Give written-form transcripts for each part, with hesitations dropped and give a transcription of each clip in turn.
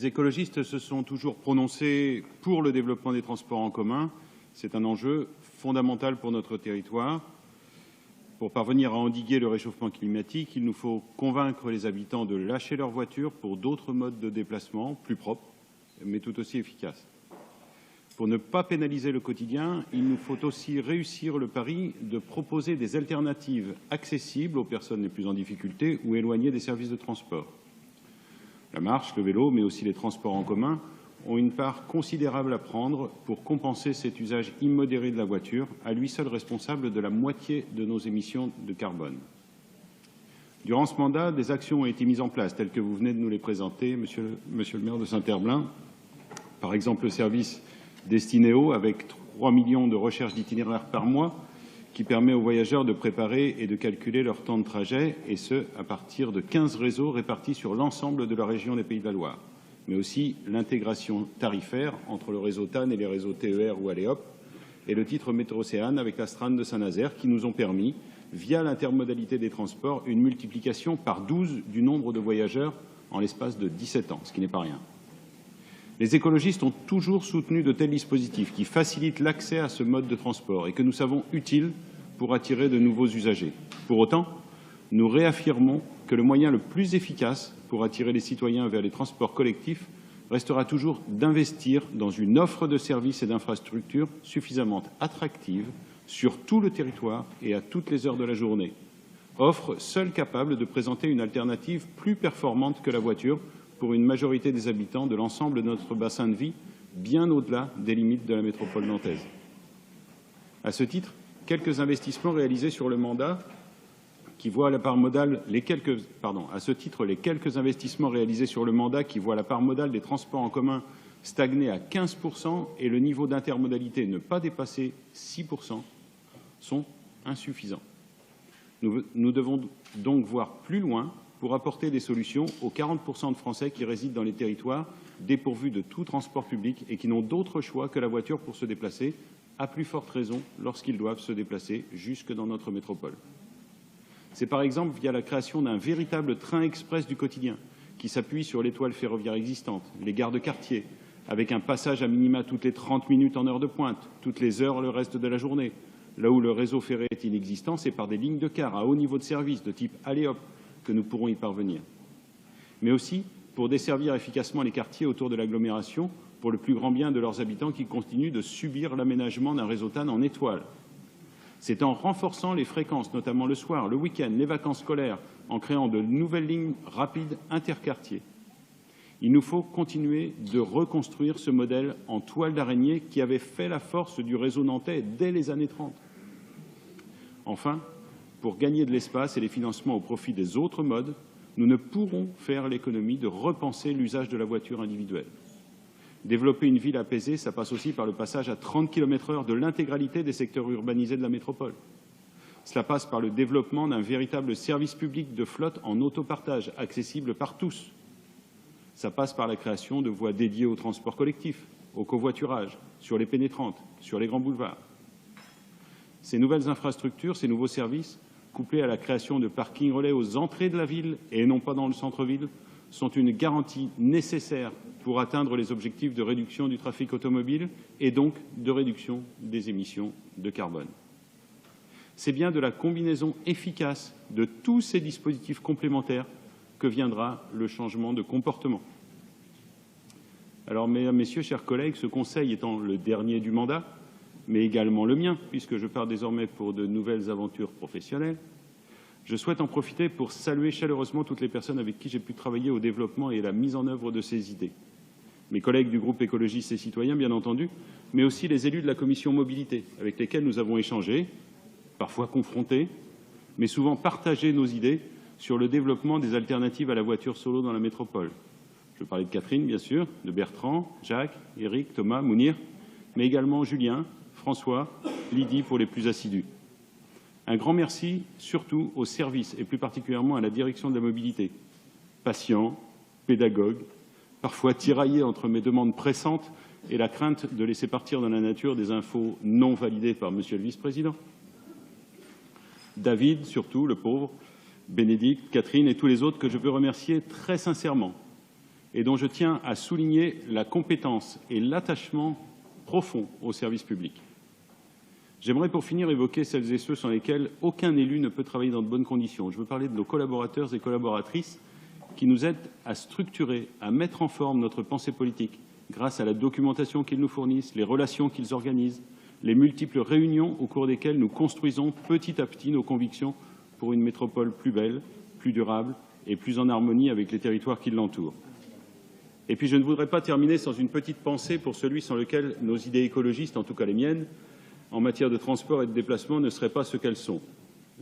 Les écologistes se sont toujours prononcés pour le développement des transports en commun. C'est un enjeu fondamental pour notre territoire. Pour parvenir à endiguer le réchauffement climatique, il nous faut convaincre les habitants de lâcher leur voiture pour d'autres modes de déplacement plus propres, mais tout aussi efficaces. Pour ne pas pénaliser le quotidien, il nous faut aussi réussir le pari de proposer des alternatives accessibles aux personnes les plus en difficulté ou éloignées des services de transport. La marche, le vélo, mais aussi les transports en commun ont une part considérable à prendre pour compenser cet usage immodéré de la voiture, à lui seul responsable de la moitié de nos émissions de carbone. Durant ce mandat, des actions ont été mises en place, telles que vous venez de nous les présenter, monsieur le maire de Saint-Herblain. Par exemple, le service Destinéo, avec 3 millions de recherches d'itinéraires par mois, qui permet aux voyageurs de préparer et de calculer leur temps de trajet, et ce, à partir de 15 réseaux répartis sur l'ensemble de la région des Pays de la Loire, mais aussi l'intégration tarifaire entre le réseau TAN et les réseaux TER ou Aléop, et le titre Métro-Océane avec la Strane de Saint-Nazaire, qui nous ont permis, via l'intermodalité des transports, une multiplication par 12 du nombre de voyageurs en l'espace de 17 ans, ce qui n'est pas rien. Les écologistes ont toujours soutenu de tels dispositifs qui facilitent l'accès à ce mode de transport et que nous savons utiles pour attirer de nouveaux usagers. Pour autant, nous réaffirmons que le moyen le plus efficace pour attirer les citoyens vers les transports collectifs restera toujours d'investir dans une offre de services et d'infrastructures suffisamment attractive sur tout le territoire et à toutes les heures de la journée. Offre seule capable de présenter une alternative plus performante que la voiture pour une majorité des habitants de l'ensemble de notre bassin de vie, bien au-delà des limites de la métropole nantaise. À ce titre, quelques investissements réalisés sur le mandat qui voient la part modale, les quelques investissements réalisés sur le mandat qui voient la part modale des transports en commun stagner à 15% et le niveau d'intermodalité ne pas dépasser 6% sont insuffisants. Nous devons donc voir plus loin pour apporter des solutions aux 40% de Français qui résident dans les territoires dépourvus de tout transport public et qui n'ont d'autre choix que la voiture pour se déplacer, à plus forte raison lorsqu'ils doivent se déplacer jusque dans notre métropole. C'est par exemple via la création d'un véritable train express du quotidien qui s'appuie sur l'étoile ferroviaire existante, les gares de quartier, avec un passage à minima toutes les 30 minutes en heure de pointe, toutes les heures le reste de la journée. Là où le réseau ferré est inexistant, c'est par des lignes de car à haut niveau de service de type Aléop que nous pourrons y parvenir. Mais aussi pour desservir efficacement les quartiers autour de l'agglomération pour le plus grand bien de leurs habitants qui continuent de subir l'aménagement d'un réseau TAN en étoile. C'est en renforçant les fréquences, notamment le soir, le week-end, les vacances scolaires, en créant de nouvelles lignes rapides interquartiers. Il nous faut continuer de reconstruire ce modèle en toile d'araignée qui avait fait la force du réseau nantais dès les années 30. Enfin, pour gagner de l'espace et les financements au profit des autres modes, nous ne pourrons faire l'économie de repenser l'usage de la voiture individuelle. Développer une ville apaisée, ça passe aussi par le passage à 30 km/h de l'intégralité des secteurs urbanisés de la métropole. Cela passe par le développement d'un véritable service public de flotte en autopartage, accessible par tous. Ça passe par la création de voies dédiées au transport collectif, au covoiturage, sur les pénétrantes, sur les grands boulevards. Ces nouvelles infrastructures, ces nouveaux services, couplés à la création de parkings relais aux entrées de la ville et non pas dans le centre-ville, sont une garantie nécessaire pour atteindre les objectifs de réduction du trafic automobile et donc de réduction des émissions de carbone. C'est bien de la combinaison efficace de tous ces dispositifs complémentaires que viendra le changement de comportement. Alors, mesdames, messieurs, chers collègues, ce Conseil étant le dernier du mandat, mais également le mien, puisque je pars désormais pour de nouvelles aventures professionnelles, je souhaite en profiter pour saluer chaleureusement toutes les personnes avec qui j'ai pu travailler au développement et à la mise en œuvre de ces idées. Mes collègues du groupe écologiste et citoyen, bien entendu, mais aussi les élus de la commission mobilité, avec lesquels nous avons échangé, parfois confrontés, mais souvent partagé nos idées sur le développement des alternatives à la voiture solo dans la métropole. Je parlais de Catherine, bien sûr, de Bertrand, Jacques, Éric, Thomas, Mounir, mais également Julien, François, Lydie pour les plus assidus. Un grand merci surtout aux services et plus particulièrement à la direction de la mobilité. Patients, pédagogues, parfois tiraillés entre mes demandes pressantes et la crainte de laisser partir dans la nature des infos non validées par Monsieur le Vice-président. David, surtout, le pauvre, Bénédicte, Catherine et tous les autres que je veux remercier très sincèrement. et dont je tiens à souligner la compétence et l'attachement profond au service public. J'aimerais pour finir évoquer celles et ceux sans lesquels aucun élu ne peut travailler dans de bonnes conditions. Je veux parler de nos collaborateurs et collaboratrices qui nous aident à structurer, à mettre en forme notre pensée politique grâce à la documentation qu'ils nous fournissent, les relations qu'ils organisent, les multiples réunions au cours desquelles nous construisons petit à petit nos convictions pour une métropole plus belle, plus durable et plus en harmonie avec les territoires qui l'entourent. Et puis je ne voudrais pas terminer sans une petite pensée pour celui sans lequel nos idées écologistes, en tout cas les miennes, en matière de transport et de déplacement ne seraient pas ce qu'elles sont.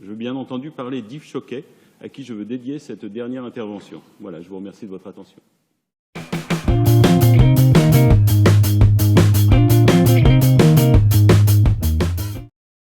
Je veux bien entendu parler d'Yves Choquet, à qui je veux dédier cette dernière intervention. Voilà, je vous remercie de votre attention.